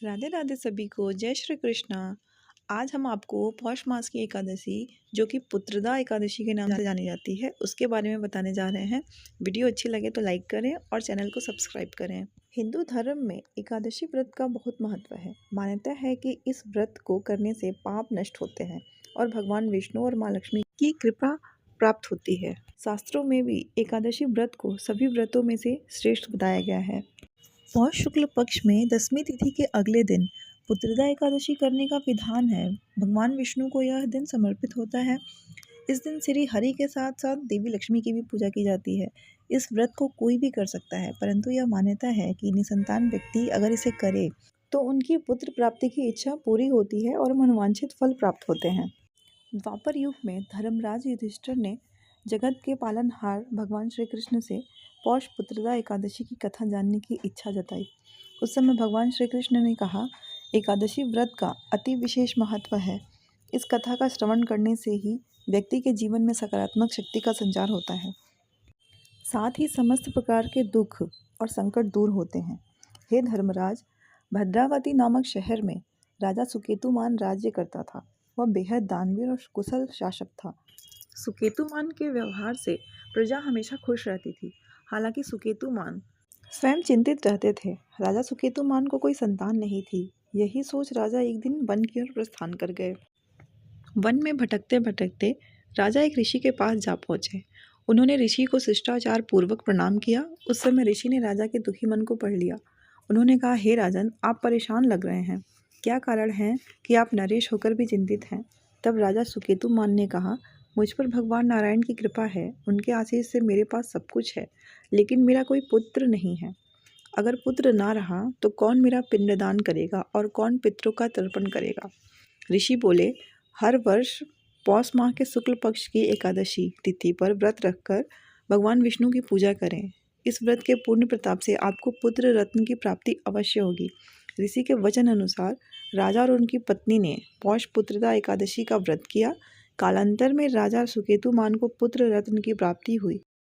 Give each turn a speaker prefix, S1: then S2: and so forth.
S1: राधे राधे सभी को जय श्री कृष्णा। आज हम आपको पौष मास की एकादशी जो कि पुत्रदा एकादशी के नाम से जानी जाती है उसके बारे में बताने जा रहे हैं। वीडियो अच्छी लगे तो लाइक करें और चैनल को सब्सक्राइब करें। हिंदू धर्म में एकादशी व्रत का बहुत महत्व है। मान्यता है कि इस व्रत को करने से पाप नष्ट होते हैं और भगवान विष्णु और माँ लक्ष्मी की कृपा प्राप्त होती है। शास्त्रों में भी एकादशी व्रत को सभी व्रतों में से श्रेष्ठ बताया गया है। पौष शुक्ल पक्ष में दसवीं तिथि के अगले दिन पुत्रदा एकादशी करने का विधान है। भगवान विष्णु को यह दिन समर्पित होता है। इस दिन श्री हरि के साथ साथ देवी लक्ष्मी की भी पूजा की जाती है। इस व्रत को कोई भी कर सकता है, परंतु यह मान्यता है कि निसंतान व्यक्ति अगर इसे करे तो उनकी पुत्र प्राप्ति की इच्छा पूरी होती है और मनोवांछित फल प्राप्त होते हैं। द्वापर युग में धर्मराज युधिष्ठिर ने जगत के पालनहार भगवान श्री कृष्ण से पौष पुत्रदा एकादशी की कथा जानने की इच्छा जताई। उस समय भगवान श्री कृष्ण ने कहा, एकादशी व्रत का अति विशेष महत्व है। इस कथा का श्रवण करने से ही व्यक्ति के जीवन में सकारात्मक शक्ति का संचार होता है, साथ ही समस्त प्रकार के दुख और संकट दूर होते हैं। हे धर्मराज, भद्रावती नामक शहर में राजा सुकेतुमान राज्य करता था। वह बेहद दानवीर और कुशल शासक था। सुकेतुमान के व्यवहार से प्रजा हमेशा खुश रहती थी। हालांकि सुकेतुमान स्वयं चिंतित रहते थे। राजा सुकेतुमान को कोई संतान नहीं थी। यही सोच राजा एक दिन वन की ओर प्रस्थान कर गए। वन में भटकते भटकते राजा एक ऋषि के पास जा पहुंचे। उन्होंने ऋषि को शिष्टाचार पूर्वक प्रणाम किया। उस समय ऋषि ने राजा के दुखी मन को पढ़ लिया। उन्होंने कहा, हे राजन, आप परेशान लग रहे हैं। क्या कारण है कि आप नरेश होकर भी चिंतित हैं? तब राजा सुकेतुमान ने कहा, मुझ पर भगवान नारायण की कृपा है। उनके आशीष से मेरे पास सब कुछ है, लेकिन मेरा कोई पुत्र नहीं है। अगर पुत्र ना रहा तो कौन मेरा पिंडदान करेगा और कौन पितरों का तर्पण करेगा? ऋषि बोले, हर वर्ष पौष माह के शुक्ल पक्ष की एकादशी तिथि पर व्रत रखकर भगवान विष्णु की पूजा करें। इस व्रत के पूर्ण प्रताप से आपको पुत्र रत्न की प्राप्ति अवश्य होगी। ऋषि के वचन अनुसार राजा और उनकी पत्नी ने पौष पुत्रदा एकादशी का व्रत किया। कालांतर में राजा सुकेतुमान को पुत्र रत्न की प्राप्ति हुई।